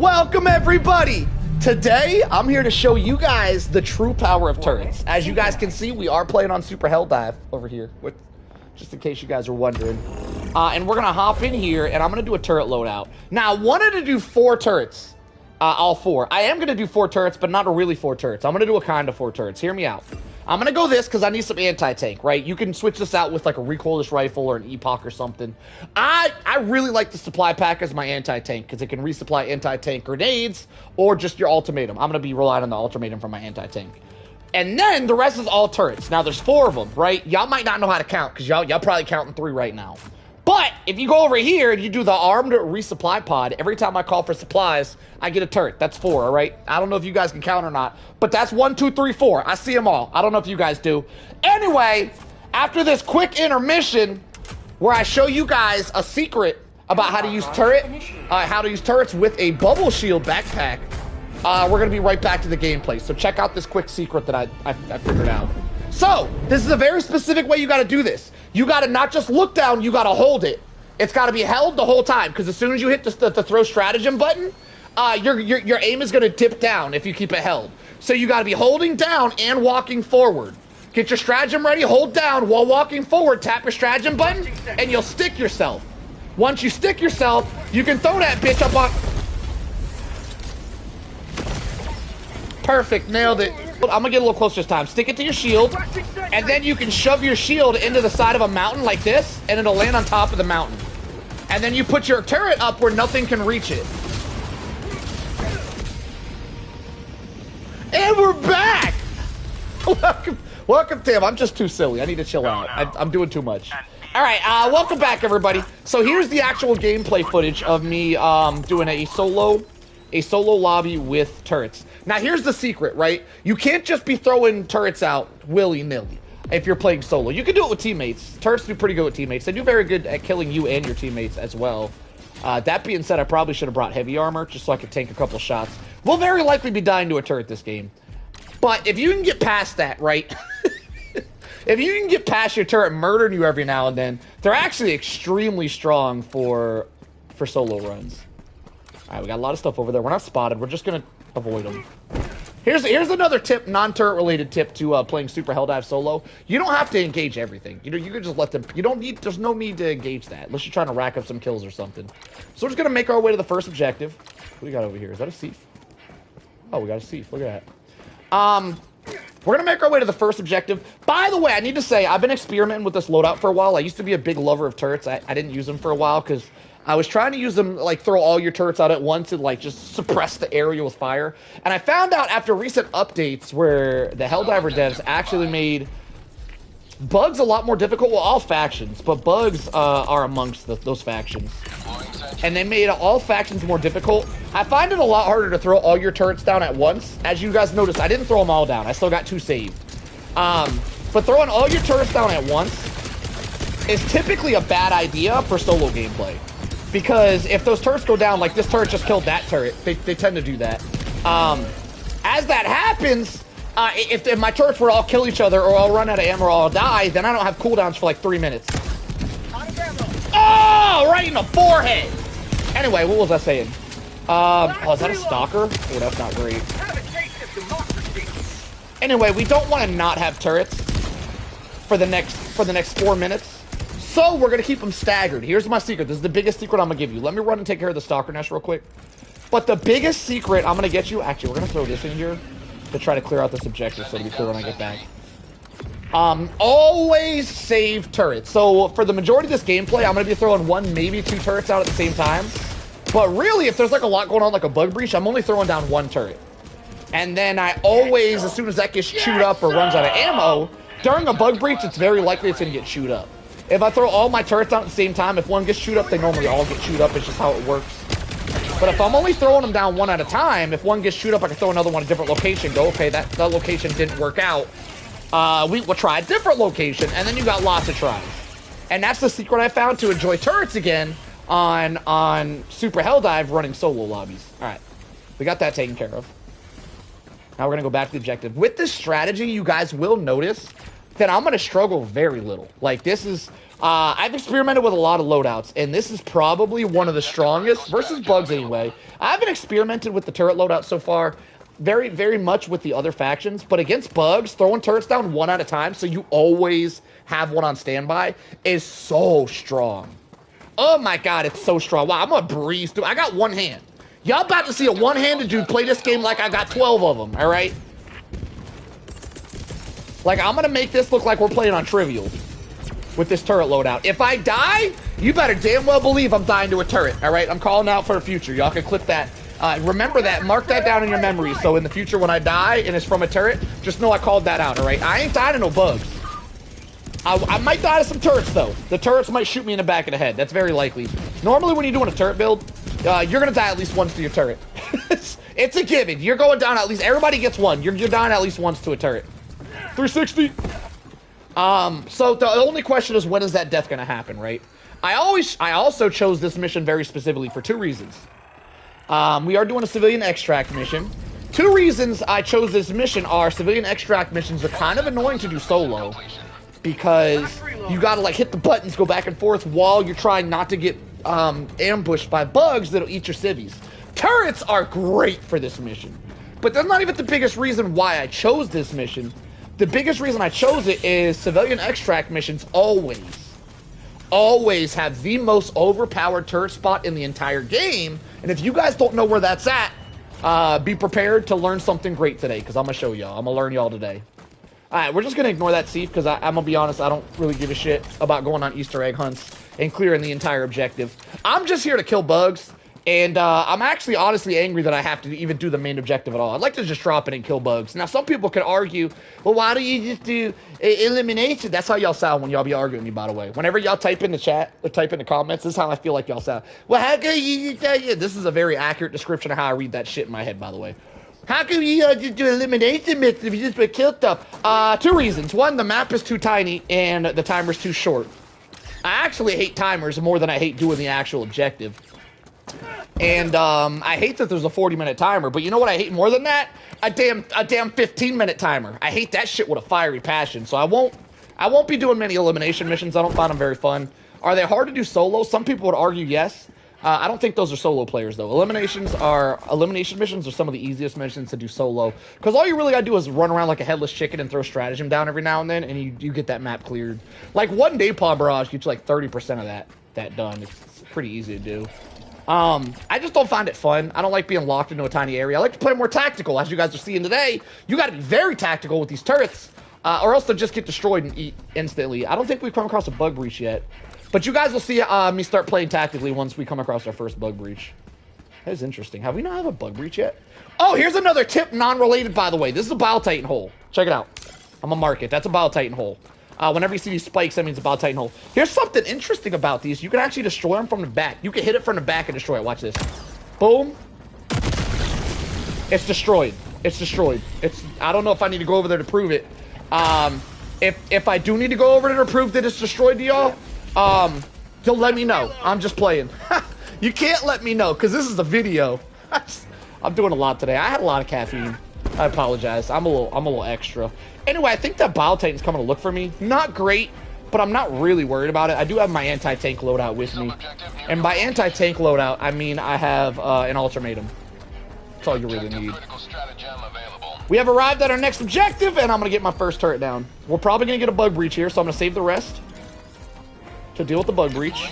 Welcome everybody! Today, I'm here to show you guys the true power of turrets. As you guys can see, we are playing on Super Helldive over here, just in case you guys are wondering. And we're gonna hop in here, and I'm gonna do a turret loadout. Now, I wanted to do 4 turrets. All 4. I am gonna do 4 turrets, but not really 4 turrets. I'm gonna do a kind of 4 turrets. Hear me out. I'm gonna go this because I need some anti-tank, right? You can switch this out with like a recoilless rifle or an epoch or something. I really like the supply pack as my anti-tank because it can resupply anti-tank grenades or just your ultimatum. I'm gonna be relying on the ultimatum for my anti-tank. And then the rest is all turrets. Now there's 4 of them, right? Y'all might not know how to count because y'all probably counting 3 right now. But if you go over here and you do the armed resupply pod, every time I call for supplies, I get a turret. That's 4, all right? I don't know if you guys can count or not, but that's 1, 2, 3, 4. I see them all. I don't know if you guys do. Anyway, after this quick intermission where I show you guys a secret about how to use turrets with a bubble shield backpack, we're gonna be right back to the gameplay. So check out this quick secret that I figured out. So this is a very specific way you got to do this. You got to not just look down, you got to hold it. It's got to be held the whole time, because as soon as you hit the throw stratagem button, your aim is going to dip down if you keep it held. So you got to be holding down and walking forward. Get your stratagem ready, hold down while walking forward, tap your stratagem button, and you'll stick yourself. Once you stick yourself, you can throw that bitch up on... Perfect, nailed it. I'm gonna get a little closer this time. Stick it to your shield, and then you can shove your shield into the side of a mountain like this, and it'll land on top of the mountain. And then you put your turret up where nothing can reach it. And we're back! Welcome, Tim. I'm just too silly. I need to chill out. I'm doing too much. All right, welcome back, everybody. So here's the actual gameplay footage of me doing a solo lobby with turrets. Now, here's the secret, right? You can't just be throwing turrets out willy-nilly if you're playing solo. You can do it with teammates. Turrets do pretty good with teammates. They do very good at killing you and your teammates as well. That being said, I probably should have brought heavy armor just so I could tank a couple shots. We'll very likely be dying to a turret this game. But if you can get past that, right? If you can get past your turret murdering you every now and then, they're actually extremely strong for solo runs. All right, we got a lot of stuff over there. We're not spotted. We're just going to avoid them. Here's another tip, non-turret related tip to playing Super Helldive solo. You don't have to engage everything. You know, you can just let them... There's no need to engage that unless you're trying to rack up some kills or something. So we're just going to make our way to the first objective. What do we got over here? Is that a Seif? Oh, we got a Seif. Look at that. We're going to make our way to the first objective. By the way, I need to say, I've been experimenting with this loadout for a while. I used to be a big lover of turrets. I didn't use them for a while because I was trying to use them, like, throw all your turrets out at once and, like, just suppress the area with fire. And I found out after recent updates where the Helldiver devs actually made bugs a lot more difficult. Well, all factions, but bugs are amongst those factions. And they made all factions more difficult. I find it a lot harder to throw all your turrets down at once. As you guys noticed, I didn't throw them all down. I still got 2 saved. But throwing all your turrets down at once is typically a bad idea for solo gameplay. Because if those turrets go down, like this turret just killed that turret, they tend to do that. As that happens, if my turrets were all kill each other or I'll run out of ammo or I'll die, then I don't have cooldowns for like 3 minutes. Oh, right in the forehead! Anyway, what was I saying? Oh, is that a stalker? Oh, that's not great. Anyway, we don't want to not have turrets for the next 4 minutes. So we're going to keep them staggered. Here's my secret. This is the biggest secret I'm going to give you. Let me run and take care of the stalker nest real quick. But the biggest secret I'm going to get you... Actually, we're going to throw this in here to try to clear out this objective so to be clear when I get back. Always save turrets. So for the majority of this gameplay, I'm going to be throwing 1, maybe 2 turrets out at the same time. But really, if there's like a lot going on, like a bug breach, I'm only throwing down 1 turret. And then I always, as soon as that gets chewed up or runs out of ammo, during a bug breach, it's very likely it's going to get chewed up. If I throw all my turrets out at the same time, if one gets chewed up, they normally all get chewed up. It's just how it works. But if I'm only throwing them down 1 at a time, if one gets chewed up, I can throw another one at a different location. Go, okay, that location didn't work out. We'll try a different location, and then you got lots of tries. And that's the secret I found to enjoy turrets again on Super Helldive running solo lobbies. All right, we got that taken care of. Now we're going to go back to the objective. With this strategy, you guys will notice then I'm going to struggle very little. Like, this is... I've experimented with a lot of loadouts, and this is probably one of the strongest, versus bugs anyway. I haven't experimented with the turret loadout so far very, very much with the other factions, but against bugs, throwing turrets down one at a time so you always have one on standby is so strong. Oh my god, it's so strong. Wow, I'm gonna breeze through. I got one hand. Y'all about to see a one-handed dude play this game like I got 12 of them, all right? Like, I'm gonna make this look like we're playing on Trivial with this turret loadout. If I die, you better damn well believe I'm dying to a turret, all right? I'm calling out for the future. Y'all can clip that. Remember that. Mark that down in your memory. So in the future when I die and it's from a turret, just know I called that out, all right? I ain't dying to no bugs. I might die to some turrets, though. The turrets might shoot me in the back of the head. That's very likely. Normally, when you're doing a turret build, you're going to die at least once to your turret. It's a given. You're going down at least... Everybody gets one. You're dying at least once to a turret. 360. So the only question is, when is that death going to happen, right? I also chose this mission very specifically for two reasons. We are doing a civilian extract mission. Two reasons I chose this mission are civilian extract missions are kind of annoying to do solo because you gotta like hit the buttons, go back and forth while you're trying not to get ambushed by bugs that'll eat your civvies. Turrets are great for this mission, but that's not even the biggest reason why I chose this mission. The biggest reason I chose it is civilian extract missions always have the most overpowered turret spot in the entire game. And if you guys don't know where that's at, be prepared to learn something great today, because I'm going to show y'all. I'm going to learn y'all today. Alright, we're just going to ignore that thief, because I'm going to be honest, I don't really give a shit about going on Easter egg hunts and clearing the entire objective. I'm just here to kill bugs, and I'm actually honestly angry that I have to even do the main objective at all. I'd like to just drop it and kill bugs. Now, some people could argue, well, why don't you just do elimination? That's how y'all sound when y'all be arguing with me, by the way. Whenever y'all type in the chat or type in the comments, this is how I feel like y'all sound. Well, how can you tell you? This is a very accurate description of how I read that shit in my head, by the way. How can you just do elimination myths if you just put kill stuff? Two reasons. One, the map is too tiny and the timer's too short. I actually hate timers more than I hate doing the actual objective. And I hate that there's a 40-minute timer, but you know what I hate more than that? A damn 15-minute timer. I hate that shit with a fiery passion. So I won't be doing many elimination missions. I don't find them very fun. Are they hard to do solo? Some people would argue yes. I don't think those are solo players though. Elimination missions are some of the easiest missions to do solo, because all you really gotta do is run around like a headless chicken and throw stratagem down every now and then, and you get that map cleared. Like one Napalm Barrage gets you like 30% of that done. It's pretty easy to do. I just don't find it fun. I don't like being locked into a tiny area. I like to play more tactical. As you guys are seeing today, you got to be very tactical with these turrets, or else they'll just get destroyed and eat instantly. I don't think we've come across a bug breach yet, but you guys will see me start playing tactically once we come across our first bug breach. That is interesting. Have we not have a bug breach yet? Oh, here's another tip, non-related, by the way. This is a Bile Titan hole. Check it out. I'm gonna mark it. That's a Bile Titan hole. Whenever you see these spikes, that means a Bile Titan hole. Here's something interesting about these. You can actually destroy them from the back. You can hit it from the back and destroy it. Watch this. Boom. It's destroyed. It's destroyed. I don't know if I need to go over there to prove it. If I do need to go over there to prove that it's destroyed to y'all, you'll let me know. I'm just playing. You can't let me know, because this is a video. I'm doing a lot today. I had a lot of caffeine. I apologize. I'm a little extra. Anyway, I think that Bile Titan's coming to look for me. Not great, but I'm not really worried about it. I do have my anti-tank loadout with me. And by anti-tank loadout, I mean I have an ultimatum. That's all you really need. We have arrived at our next objective, and I'm going to get my first turret down. We're probably going to get a bug breach here, so I'm going to save the rest to deal with the bug breach.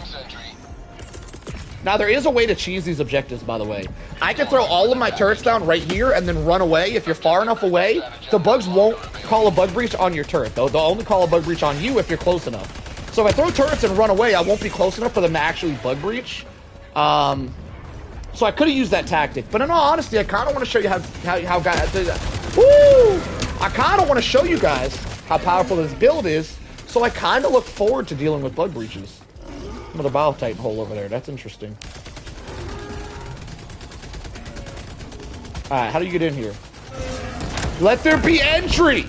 Now, there is a way to cheese these objectives, by the way. I can throw all of my turrets down right here and then run away. If you're far enough away, the bugs won't call a bug breach on your turret, though. They'll only call a bug breach on you if you're close enough. So if I throw turrets and run away, I won't be close enough for them to actually bug breach. So I could have used that tactic. But in all honesty, I kind of want to show you how guys... Woo! I kind of want to show you guys how powerful this build is. So I kind of look forward to dealing with bug breaches. Another Bile Titan hole over there. That's interesting. Alright, how do you get in here? Let there be entry!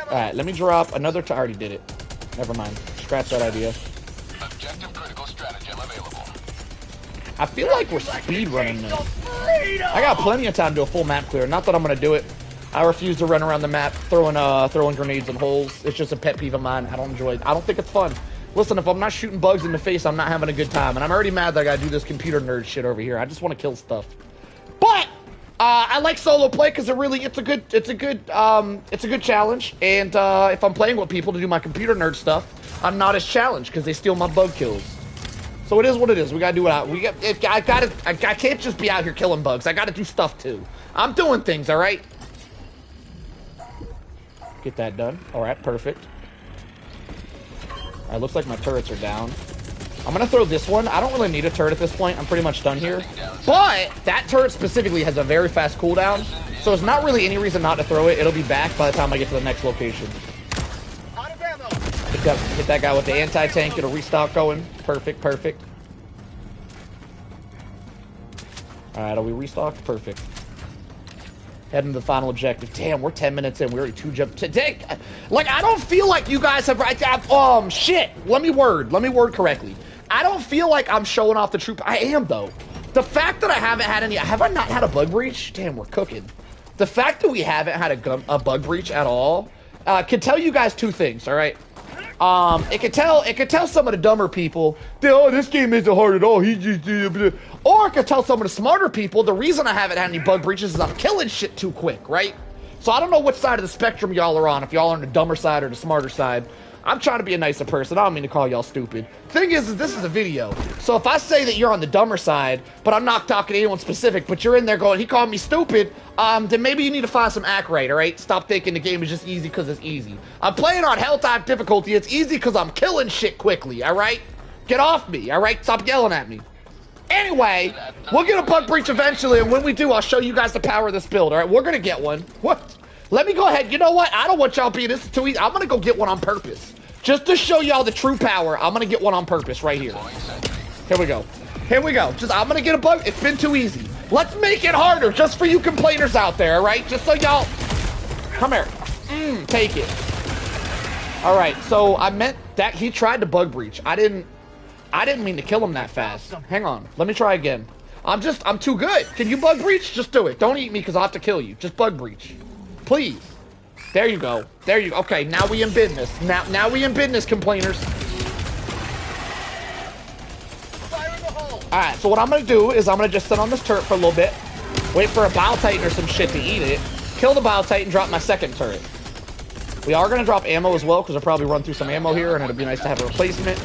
Alright, let me drop another... I already did it. Never mind. Scratch that idea. Objective critical stratagem available. I feel like we're speed running this. I got plenty of time to do a full map clear. Not that I'm going to do it. I refuse to run around the map throwing grenades in holes. It's just a pet peeve of mine. I don't enjoy it. I don't think it's fun. Listen, if I'm not shooting bugs in the face, I'm not having a good time. And I'm already mad that I gotta do this computer nerd shit over here. I just want to kill stuff. But I like solo play because it's a good challenge. And if I'm playing with people to do my computer nerd stuff, I'm not as challenged because they steal my bug kills. So it is what it is. We gotta do it. I can't just be out here killing bugs. I gotta do stuff too. I'm doing things, all right? Get that done. All right, perfect. All right, looks like my turrets are down. I'm gonna throw this one. I don't really need a turret at this point. I'm pretty much done here. But that turret specifically has a very fast cooldown, so there's not really any reason not to throw it. It'll be back by the time I get to the next location. Hit that guy with the anti-tank. Get a restock going. Perfect, perfect. All right, are we restocked? Perfect. Heading to the final objective. Damn, we're 10 minutes in. We already 2 jump. Like, I don't feel like you guys have. Shit. Let me word correctly. I don't feel like I'm showing off the troop. I am though. The fact that I haven't had any. Have I not had a bug breach? Damn, we're cooking. The fact that we haven't had a bug breach at all can tell you guys 2 things. All right. It could tell some of the dumber people, oh, this game isn't hard at all. He just or it could tell some of the smarter people, the reason I haven't had any bug breaches is I'm killing shit too quick, right? So I don't know which side of the spectrum y'all are on, if y'all are on the dumber side or the smarter side. I'm trying to be a nicer person. I don't mean to call y'all stupid. Thing is this is a video. So if I say that you're on the dumber side, but I'm not talking to anyone specific, but you're in there going, he called me stupid, then maybe you need to find some act right, all right? Stop thinking the game is just easy because it's easy. I'm playing on Helldive difficulty. It's easy because I'm killing shit quickly, all right? Get off me, all right? Stop yelling at me. Anyway, we'll get a bug breach eventually, and when we do, I'll show you guys the power of this build, all right? We're going to get one. What? Let me go ahead. You know what? I don't want y'all being this too easy. I'm going to go get one on purpose. Just to show y'all the true power, I'm going to get one on purpose right here. Here we go. Here we go. I'm going to get a bug. It's been too easy. Let's make it harder just for you complainers out there, all right? Just so y'all... Come here. Take it. All right, so I meant that he tried to bug breach. I didn't mean to kill him that fast. Hang on. Let me try again. I'm too good. Can you bug breach? Just do it. Don't eat me because I'll have to kill you. Just bug breach. Please. There you go. There you go. Okay, now we in business. Now we in business, complainers. Fire in the hole. All right, so what I'm going to do is I'm going to just sit on this turret for a little bit, wait for a Bile Titan or some shit to eat it, kill the Bile Titan, drop my second turret. We are going to drop ammo as well because I'll probably run through some ammo here, and it'll be nice to have a replacement.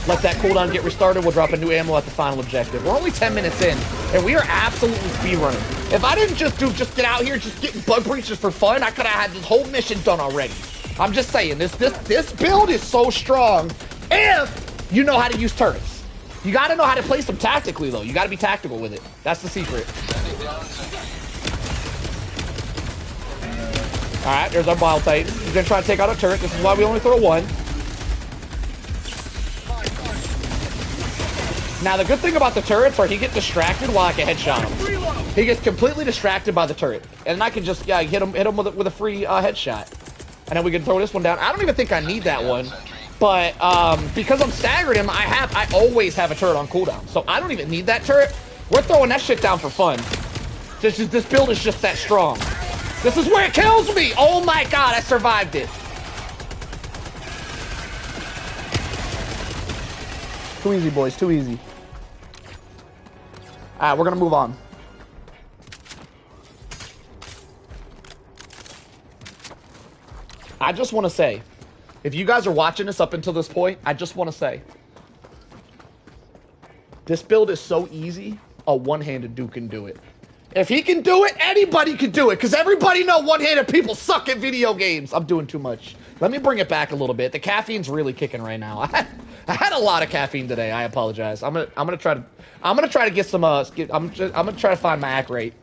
Let that cooldown get restarted. We'll drop a new ammo at the final objective. We're only 10 minutes in, and we are absolutely speedrunning. If I didn't just get out here just getting bug breaches for fun, I could have had this whole mission done already. I'm just saying, this build is so strong if you know how to use turrets. You got to know how to place them tactically, though. You got to be tactical with it. That's the secret. All right, there's our Bile Titan. He's going to try to take out a turret. This is why we only throw one. Now, the good thing about the turrets are he gets distracted while I can headshot him. He gets completely distracted by the turret. And I can just hit him with a free headshot. And then we can throw this one down. I don't even think I need that one. But because I'm staggering him, I always have a turret on cooldown. So I don't even need that turret. We're throwing that shit down for fun. This build is just that strong. This is where it kills me! Oh my god, I survived it. Too easy, boys, too easy. Alright, we're gonna move on. I just want to say, if you guys are watching this up until this point, I just want to say, this build is so easy, a one-handed dude can do it. If he can do it, anybody can do it, because everybody know one-handed people suck at video games. I'm doing too much. Let me bring it back a little bit. The caffeine's really kicking right now. I had a lot of caffeine today. I apologize. I'm gonna try to get some I'm gonna try to find my act rate.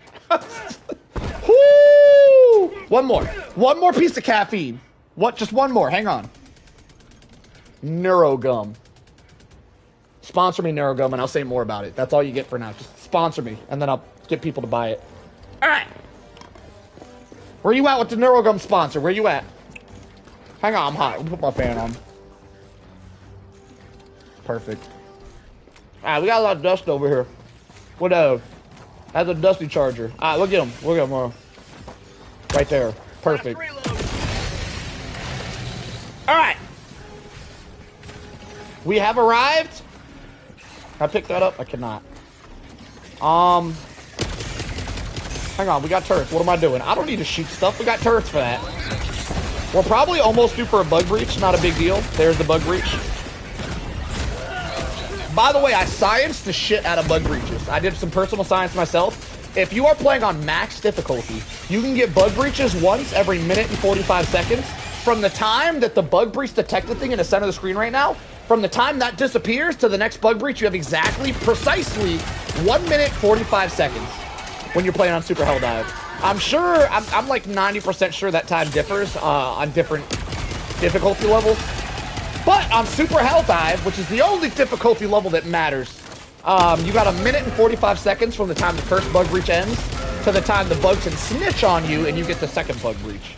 Woo! One more piece of caffeine. What? Just one more. Hang on. Neurogum. Sponsor me, Neurogum, and I'll say more about it. That's all you get for now. Just sponsor me, and then I'll get people to buy it. All right. Where you at with the Neurogum sponsor? Where you at? Hang on, I'm hot. Let me put my fan on. Perfect. Alright, we got a lot of dust over here. What that's a dusty charger. Alright, we'll get him. We'll get him more. Right there. Perfect. Alright. We have arrived. Can I pick that up? I cannot. Hang on, we got turrets. What am I doing? I don't need to shoot stuff. We got turrets for that. We're probably almost due for a bug breach. Not a big deal. There's the bug breach. By the way, I scienced the shit out of bug breaches. I did some personal science myself. If you are playing on max difficulty, you can get bug breaches once every minute and 45 seconds. From the time that the bug breach detected thing in the center of the screen right now, from the time that disappears to the next bug breach, you have exactly, precisely 1 minute 45 seconds when you're playing on Super Helldive. I'm sure, I'm like 90% sure that time differs on different difficulty levels. But on Super Helldive, which is the only difficulty level that matters, you got 1 minute and 45 seconds from the time the first bug breach ends to the time the bug can snitch on you and you get the second bug breach.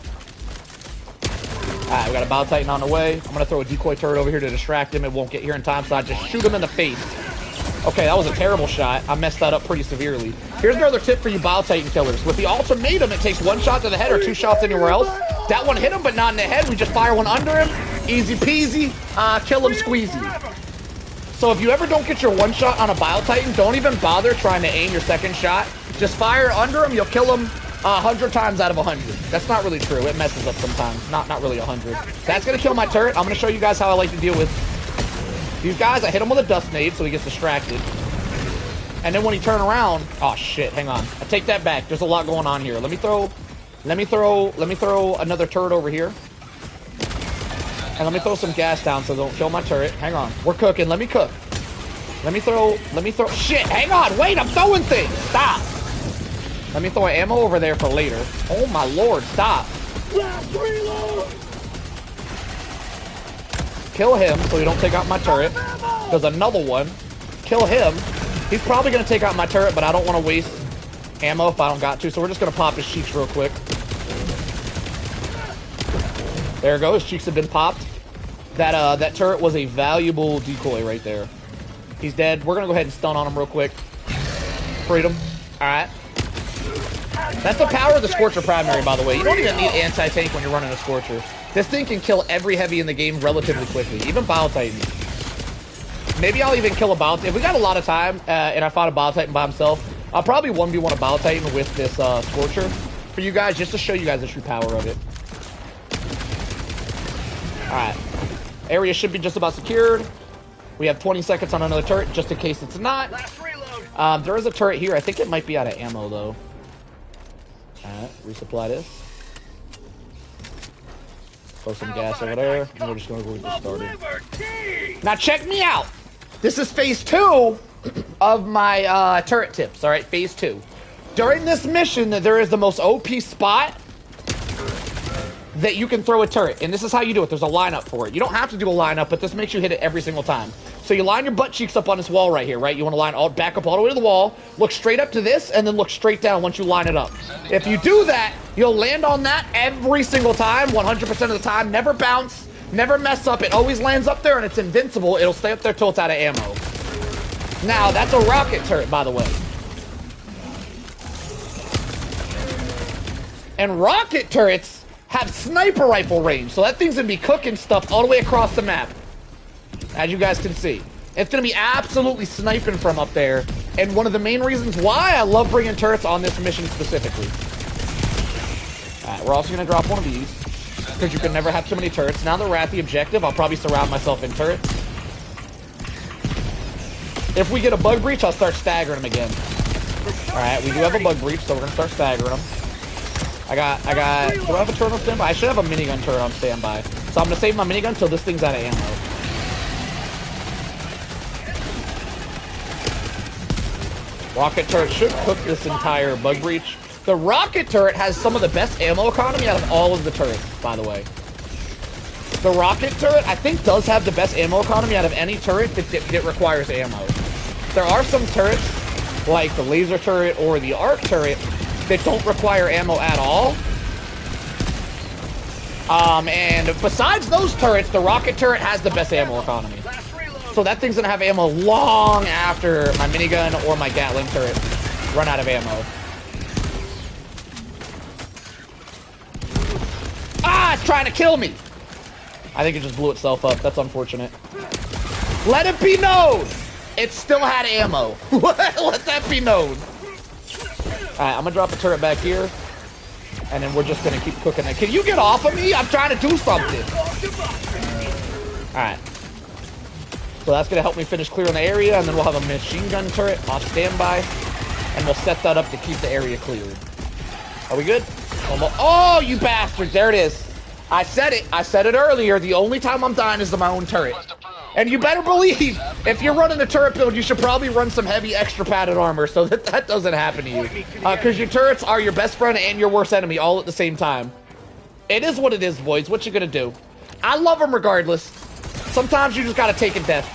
Alright, we got a Bow Titan on the way. I'm going to throw a decoy turret over here to distract him. It won't get here in time, so I just shoot him in the face. Okay, that was a terrible shot. I messed that up pretty severely. Here's another tip for you Bow Titan killers. With the ultimatum, it takes 1 shot to the head or 2 shots anywhere else. That one hit him, but not in the head. We just fire one under him. Easy peasy. Kill him squeezy. So if you ever don't get your 1 shot on a Bow Titan, don't even bother trying to aim your second shot. Just fire under him. You'll kill him 100 times out of 100. That's not really true. It messes up sometimes. Not really 100. That's going to kill my turret. I'm going to show you guys how I like to deal with these guys. I hit him with a dust nade so he gets distracted. And then when he turn around, oh shit, hang on. I take that back. There's a lot going on here. Let me throw another turret over here. And let me throw some gas down so they don't kill my turret. Hang on. We're cooking. Let me cook. Let me throw, shit, hang on. Wait, I'm throwing things. Stop. Let me throw ammo over there for later. Oh my lord, stop. Kill him so he don't take out my turret. There's another one. Kill him. He's probably going to take out my turret, but I don't want to waste ammo if I don't got to, so we're just going to pop his cheeks real quick. There we go. His cheeks have been popped. That turret was a valuable decoy right there. He's dead. We're going to go ahead and stun on him real quick. Freedom. All right. That's the power of the Scorcher primary, by the way. You don't even need anti-tank when you're running a Scorcher. This thing can kill every heavy in the game relatively quickly, even Bow Titans. Maybe I'll even kill a Bow Titan. If we got a lot of time and I fought a Bow Titan by himself, I'll probably 1v1 a Bow Titan with this Scorcher for you guys, just to show you guys the true power of it. Alright. Area should be just about secured. We have 20 seconds on another turret, just in case it's not. There is a turret here. I think it might be out of ammo, though. Alright, resupply this. Throw some gas over there, and we're just going to go get this started. Now check me out! This is phase 2 of my turret tips, alright? Phase 2. During this mission, there is the most OP spot that you can throw a turret. And this is how you do it. There's a lineup for it. You don't have to do a lineup, but this makes you hit it every single time. So you line your butt cheeks up on this wall right here, right? You want to line back up all the way to the wall, look straight up to this, and then look straight down once you line it up. If you do that, you'll land on that every single time, 100% of the time. Never bounce, never mess up. It always lands up there, and it's invincible. It'll stay up there till it's out of ammo. Now, that's a rocket turret, by the way. And rocket turrets have sniper rifle range, so that thing's gonna be cooking stuff all the way across the map, as you guys can see. It's gonna be absolutely sniping from up there, and one of the main reasons why I love bringing turrets on this mission specifically. Alright, we're also gonna drop one of these, because you can never have too many turrets. Now that we're at the objective, I'll probably surround myself in turrets. If we get a bug breach, I'll start staggering them again. Alright, we do have a bug breach, so we're gonna start staggering them. do I have a turret on standby? I should have a minigun turret on standby. So I'm going to save my minigun until this thing's out of ammo. Rocket turret should cook this entire bug breach. The rocket turret has some of the best ammo economy out of all of the turrets, by the way. The rocket turret, I think, does have the best ammo economy out of any turret that requires ammo. There are some turrets, like the laser turret or the arc turret, that don't require ammo at all. And besides those turrets, the rocket turret has the best ammo economy. So that thing's gonna have ammo long after my minigun or my Gatling turret run out of ammo. trying to kill me. I think it just blew itself up. That's unfortunate. Let it be known. It still had ammo. Let that be known. All right, I'm gonna drop the turret back here, and then we're just gonna keep cooking it. Can you get off of me? I'm trying to do something. All right. So that's gonna help me finish clearing the area, and then we'll have a machine gun turret off standby, and we'll set that up to keep the area cleared. Are we good? Oh, you bastard! There it is. I said it. I said it earlier. The only time I'm dying is to my own turret. And you better believe, if you're running a turret build, you should probably run some heavy extra padded armor so that doesn't happen to you. Because your turrets are your best friend and your worst enemy all at the same time. It is what it is, boys. What you gonna do? I love them regardless. Sometimes you just gotta take a death.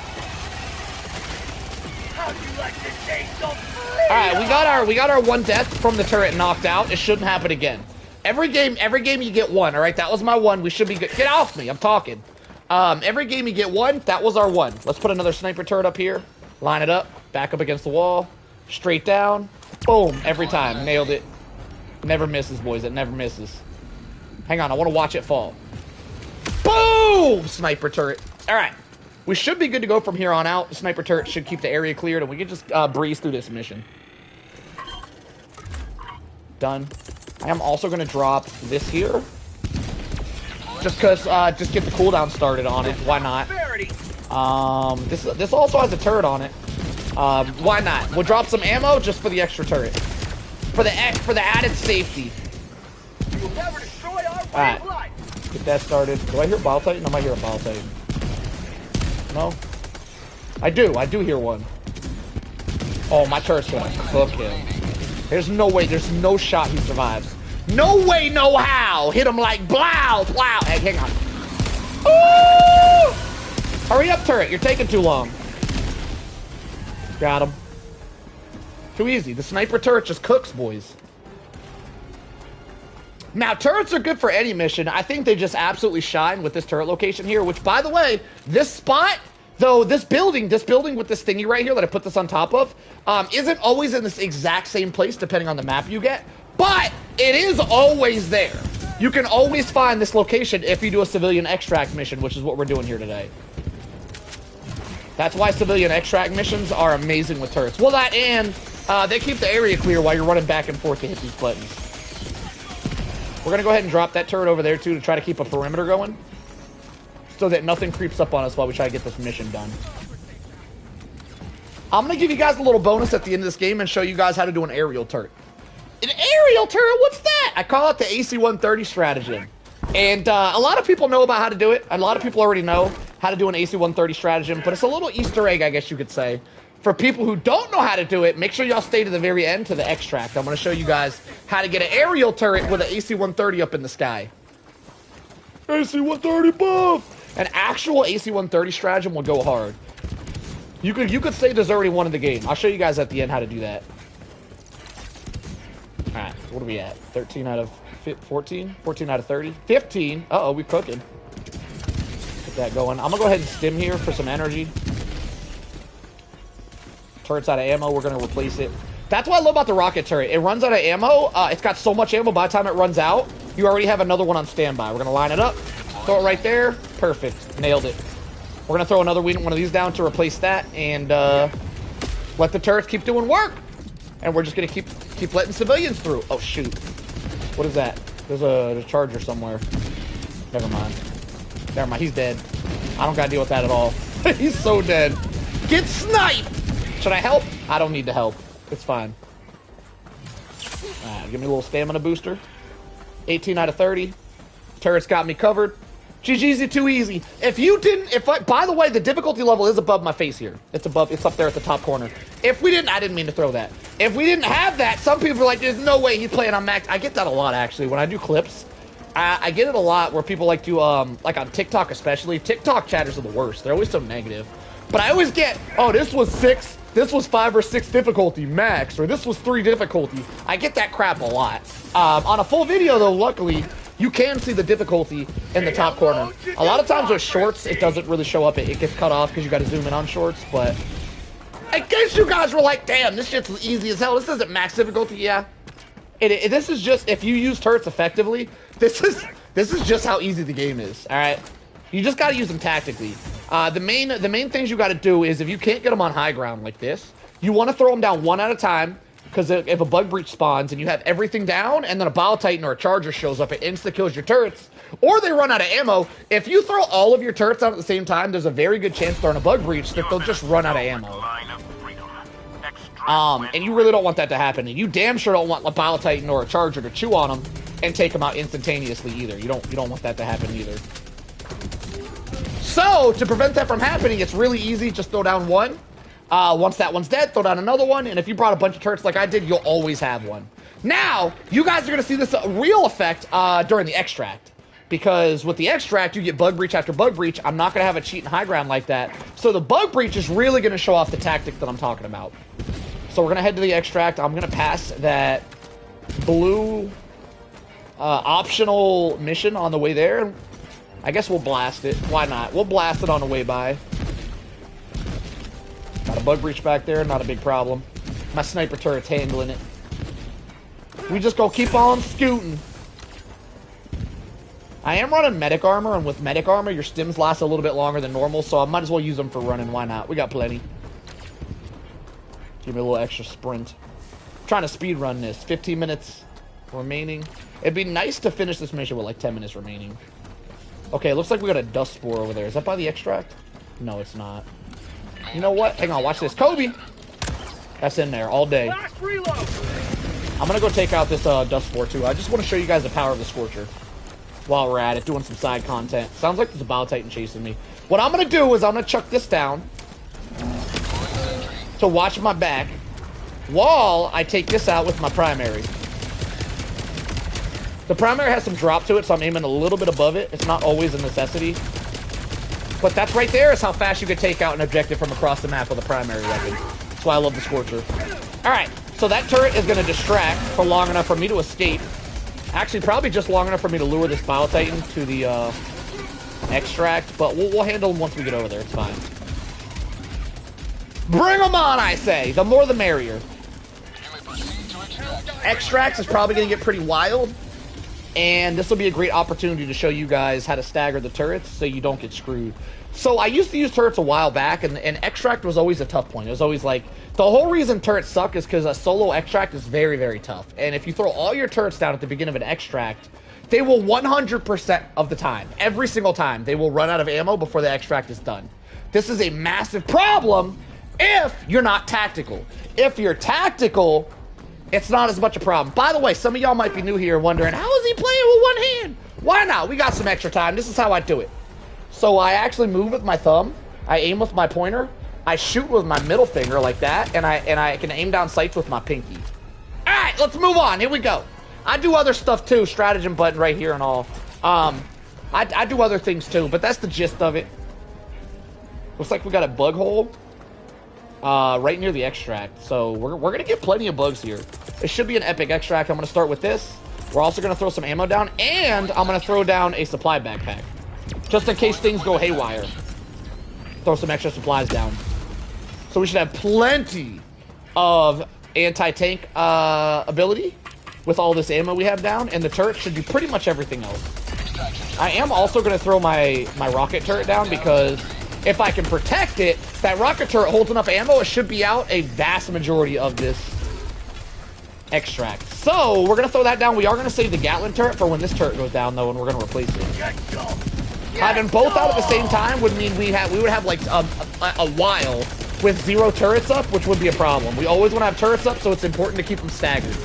Alright, we got our one death from the turret knocked out. It shouldn't happen again. Every game you get one, alright? That was my one. We should be good. Get off me, I'm talking. Every game you get one, that was our one. Let's put another sniper turret up here. Line it up, back up against the wall. Straight down. Boom, every time. Nailed it. Never misses, boys. It never misses. Hang on, I want to watch it fall. Boom! Sniper turret. Alright. We should be good to go from here on out. The sniper turret should keep the area cleared, and we can just breeze through this mission. Done. I am also going to drop this here. Just because, just get the cooldown started on it. Why not? This also has a turret on it. Why not? We'll drop some ammo just for the extra turret. For the added safety. Alright. Get that started. Do I hear a Bile Titan? I might hear a Bile Titan. No? I do hear one. Oh, my turret's gonna cook him. There's no way, there's no shot he survives. No way, no how! Hit him like blow, blow. Hey, hang on. Ooh! Hurry up, turret, you're taking too long. Got him. Too easy. The sniper turret just cooks, boys. Now, turrets are good for any mission. I think they just absolutely shine with this turret location here, which, by the way, this spot, though, this building with this thingy right here that I put this on top of, isn't always in this exact same place, depending on the map you get, but it is always there. You can always find this location if you do a civilian extract mission, which is what we're doing here today. That's why civilian extract missions are amazing with turrets. Well, that and they keep the area clear while you're running back and forth to hit these buttons. We're going to go ahead and drop that turret over there, too, to try to keep a perimeter going. So that nothing creeps up on us while we try to get this mission done. I'm going to give you guys a little bonus at the end of this game and show you guys how to do an aerial turret. An aerial turret? What's that? I call it the AC-130 stratagem. And a lot of people know about how to do it. A lot of people already know how to do an AC-130 stratagem. But it's a little Easter egg, I guess you could say. For people who don't know how to do it, make sure y'all stay to the very end to the extract. I'm going to show you guys how to get an aerial turret with an AC-130 up in the sky. AC-130 buff! An actual AC-130 stratagem will go hard. You could say there's already one in the game. I'll show you guys at the end how to do that. Alright, what are we at? 13 out of 14? 14 out of 30? 15! Uh-oh, we're cooking. Get that going. I'm going to go ahead and stim here for some energy. Turret's out of ammo. We're going to replace it. That's what I love about the rocket turret. It runs out of ammo. It's got so much ammo, by the time it runs out, you already have another one on standby. We're going to line it up. Throw it right there. Perfect. Nailed it. We're going to throw another one of these down to replace that, and let the turrets keep doing work. And we're just going to keep letting civilians through. Oh, shoot. What is that? There's a charger somewhere. Never mind. Never mind. He's dead. I don't got to deal with that at all. He's so dead. Get sniped! Should I help? I don't need to help. It's fine. Alright, give me a little stamina booster. 18 out of 30. Turret's got me covered. GG's too easy. By the way, the difficulty level is above my face here. It's up there at the top corner. I didn't mean to throw that. If we didn't have that, some people are like, there's no way he's playing on max. I get that a lot, actually. When I do clips, I get it a lot where people like to, like on TikTok especially. TikTok chatters are the worst. They're always so negative. But I always get, oh, this was 5 or 6 difficulty max, or this was 3 difficulty. I get that crap a lot. On a full video, though, luckily, you can see the difficulty in the top corner. A lot of times with shorts, it doesn't really show up. It gets cut off because you got to zoom in on shorts, but I guess you guys were like, damn, this shit's easy as hell. This isn't max difficulty. Yeah. This is just, if you use turrets effectively, this This is just how easy the game is, all right? You just got to use them tactically. The main things you got to do is if you can't get them on high ground like this, you want to throw them down one at a time, because if a bug breach spawns and you have everything down and then a Bile Titan or a Charger shows up, it insta-kills your turrets, or they run out of ammo. If you throw all of your turrets out at the same time, there's a very good chance during a bug breach that they'll just run out of ammo. And you really don't want that to happen. And you damn sure don't want a Bile Titan or a Charger to chew on them and take them out instantaneously either. You don't want that to happen either. So, to prevent that from happening, it's really easy. Just throw down one. Once that one's dead, throw down another one. And if you brought a bunch of turrets like I did, you'll always have one. Now, you guys are going to see this real effect during the extract. Because with the extract, you get bug breach after bug breach. I'm not going to have a cheat in high ground like that. So the bug breach is really going to show off the tactic that I'm talking about. So we're going to head to the extract. I'm going to pass that blue optional mission on the way there. I guess we'll blast it. Why not? We'll blast it on the way by. Got a bug breach back there. Not a big problem. My sniper turret's handling it. We just go keep on scooting. I am running medic armor, and with medic armor, your stims last a little bit longer than normal, so I might as well use them for running. Why not? We got plenty. Give me a little extra sprint. I'm trying to speed run this. 15 minutes remaining. It'd be nice to finish this mission with like 10 minutes remaining. Okay, it looks like we got a dust spore over there. Is that by the extract? No, it's not. You know what? Hang on, watch this. Kobe! That's in there all day. I'm gonna go take out this dust spore too. I just want to show you guys the power of the Scorcher while we're at it, doing some side content. Sounds like there's a Bile Titan chasing me. What I'm gonna do is I'm gonna chuck this down to watch my back while I take this out with my primary. The primary has some drop to it, so I'm aiming a little bit above it. It's not always a necessity. But that's right there is how fast you can take out an objective from across the map with a primary weapon. That's why I love the Scorcher. Alright, so that turret is going to distract for long enough for me to escape. Actually, probably just long enough for me to lure this Bile Titan to the extract, but we'll handle him once we get over there. It's fine. Bring them on, I say! The more the merrier. Extracts is probably going to get pretty wild. And this will be a great opportunity to show you guys how to stagger the turrets so you don't get screwed. So I used to use turrets a while back, and extract was always a tough point. It was always like, the whole reason turrets suck is because a solo extract is very, very tough. And if you throw all your turrets down at the beginning of an extract, they will 100% of the time, every single time, they will run out of ammo before the extract is done. This is a massive problem if you're not tactical. If you're tactical, it's not as much a problem. By the way, some of y'all might be new here wondering, how is he playing with one hand? Why not? We got some extra time. This is how I do it. So I actually move with my thumb. I aim with my pointer. I shoot with my middle finger like that. And I can aim down sights with my pinky. All right, let's move on. Here we go. I do other stuff too. Stratagem button right here and all. I do other things too, but that's the gist of it. Looks like we got a bug hole. Right near the extract. So we're going to get plenty of bugs here. It should be an epic extract. I'm going to start with this. We're also going to throw some ammo down. And I'm going to throw down a supply backpack. Just in case things go haywire. Throw some extra supplies down. So we should have plenty of anti-tank ability with all this ammo we have down. And the turret should do pretty much everything else. I am also going to throw my rocket turret down because if I can protect it, that rocket turret holds enough ammo, it should be out a vast majority of this extract. So, we're going to throw that down. We are going to save the Gatling turret for when this turret goes down, though, and we're going to replace it. Having both out at the same time would mean we would have like a while with 0 turrets up, which would be a problem. We always want to have turrets up, so it's important to keep them staggered.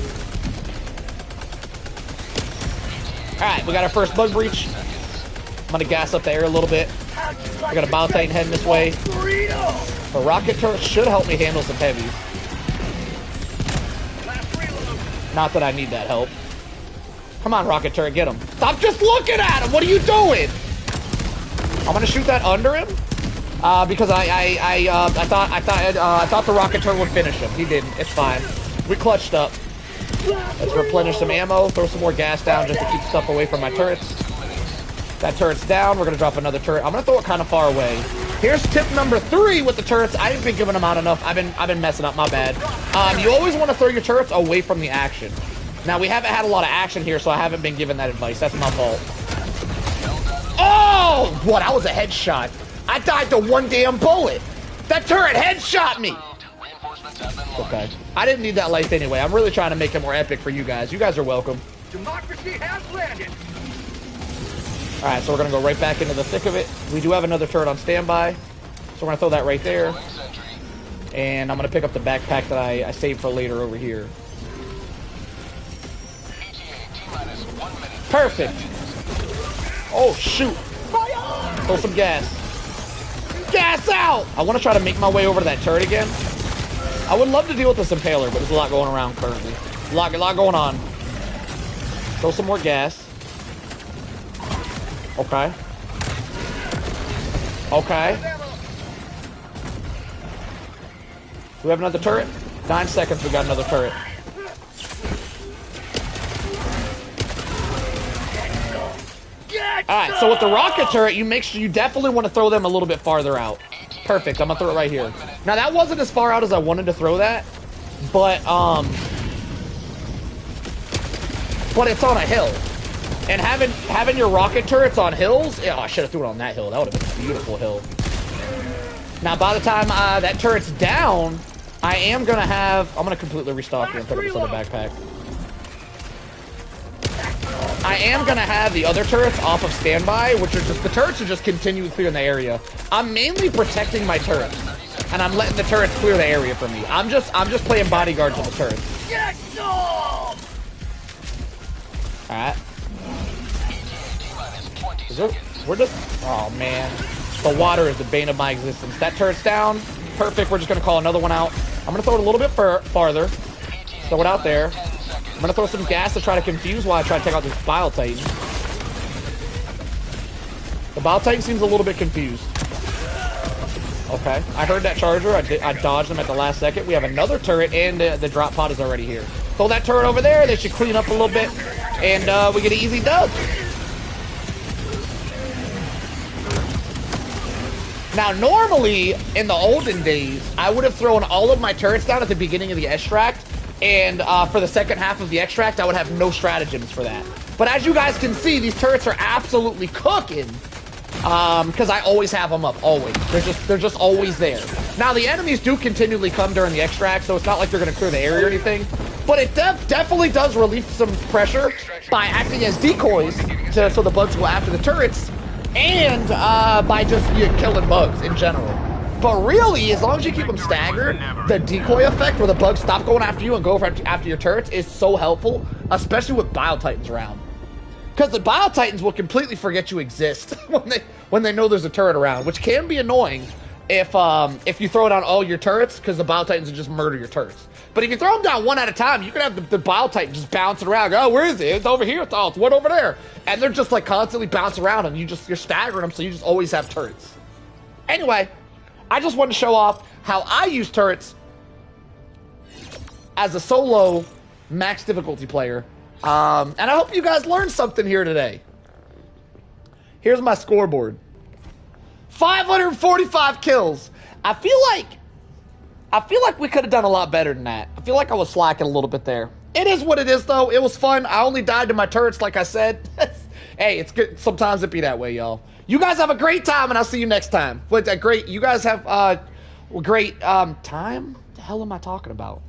Alright, we got our first bug breach. I'm going to gas up the air a little bit. We got a Bile Titan heading this way. The rocket turret should help me handle some heavies. Not that I need that help. Come on, rocket turret, get him. Stop just looking at him! What are you doing? I'm gonna shoot that under him. Because I thought the rocket turret would finish him. He didn't. It's fine. We clutched up. Let's replenish some ammo, throw some more gas down just to keep stuff away from my turrets. That turret's down. We're going to drop another turret. I'm going to throw it kind of far away. Here's tip number 3 with the turrets. I haven't been giving them out enough. I've been messing up. My bad. You always want to throw your turrets away from the action. Now, we haven't had a lot of action here, so I haven't been giving that advice. That's my fault. Oh, what? That was a headshot. I died to one damn bullet. That turret headshot me. Okay. I didn't need that life anyway. I'm really trying to make it more epic for you guys. You guys are welcome. Democracy has landed. All right, so we're gonna go right back into the thick of it. We do have another turret on standby, so we're gonna throw that right there. And I'm gonna pick up the backpack that I saved for later over here. Perfect. Oh shoot! Throw some gas. Gas out! I want to try to make my way over to that turret again. I would love to deal with this impaler, but there's a lot going around currently. A lot going on. Throw some more gas. Okay. Okay. Do we have another turret? 9 seconds, we got another turret. Alright, so with the rocket turret, you make sure you definitely want to throw them a little bit farther out. Perfect, I'm gonna throw it right here. Now that wasn't as far out as I wanted to throw that, but it's on a hill. And having your rocket turrets on hills, oh, I should have threw it on that hill. That would have been a beautiful hill. Now, by the time that turret's down, I'm gonna completely restock here and put up this other backpack. I am gonna have the other turrets off of standby, which are just, the turrets are just continuing clearing the area. I'm mainly protecting my turrets, and I'm letting the turrets clear the area for me. I'm just playing bodyguards on the turrets. Alright. We're just, oh man. The water is the bane of my existence. That turret's down. Perfect, we're just gonna call another one out. I'm gonna throw it a little bit farther. Throw it out there. I'm gonna throw some gas to try to confuse while I try to take out this Bile Titan. The Bile Titan seems a little bit confused. Okay, I heard that charger. I dodged them at the last second. We have another turret, and the drop pod is already here. Throw that turret over there. They should clean up a little bit, and we get an easy dub. Now, normally, in the olden days, I would have thrown all of my turrets down at the beginning of the extract, and for the second half of the extract, I would have no stratagems for that. But as you guys can see, these turrets are absolutely cooking, because I always have them up, always. They're just always there. Now, the enemies do continually come during the extract, so it's not like they're going to clear the area or anything, but it definitely does relieve some pressure by acting as decoys, so the bugs go after the turrets, and by just killing bugs in general. But really, as long as you keep them staggered, the decoy effect where the bugs stop going after you and go after your turrets is so helpful, especially with Bile Titans around. Because the Bile Titans will completely forget you exist when they know there's a turret around, which can be annoying if you throw down all your turrets, because the Bile Titans will just murder your turrets. But if you throw them down one at a time, you can have the Bile Titan just bouncing around. Oh, where is it? It's over here. It's one over there. And they're just like constantly bouncing around, and you're staggering them, so you just always have turrets. Anyway, I just wanted to show off how I use turrets as a solo max difficulty player. And I hope you guys learned something here today. Here's my scoreboard. 545 kills. I feel like we could have done a lot better than that. I feel like I was slacking a little bit there. It is what it is, though. It was fun. I only died to my turrets, like I said. Hey, it's good. Sometimes it be that way, y'all. You guys have a great time, and I'll see you next time. You guys have a great time? What the hell am I talking about?